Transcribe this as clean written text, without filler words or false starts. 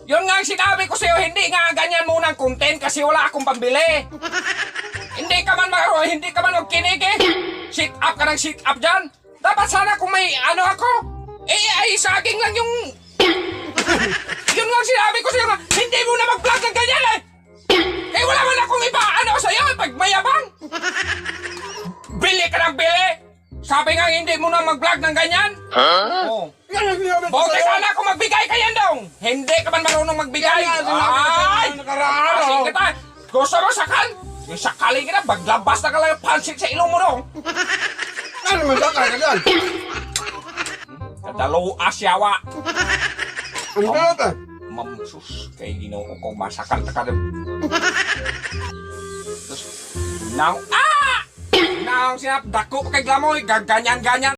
Yun nga ang sinabi ko sa'yo, hindi nga ganyan muna ang content kasi wala akong pambili. Hindi ka man magkinig eh. Sit up ka ng sit up dyan. Dapat sana kung may ano ako, ay saging lang yung... Yun nga ang sinabi ko sa'yo, hindi mo na mag-vlog ng ganyan eh. Eh wala man akong iba ano sa'yo, pag mayabang. Bili ka ng bili. Sabi nga hindi mo na mag-vlog ng ganyan. Oh. Buti sana kung magbigay ka yan daw. Hindi ka man marunong magbigay. Ay! Kasi kita, gusto mo sakal? Yung sakalin kita, maglabas na ka lang yung pansit sa ilong mo dong. Ano naman sakal ka dyan? Kadalo asyawa. Ano ka ka? Mamsus, kay ginoo ko masakal ka ka. Now, now, sinap, dako kay glamoy, ganyan-ganyan.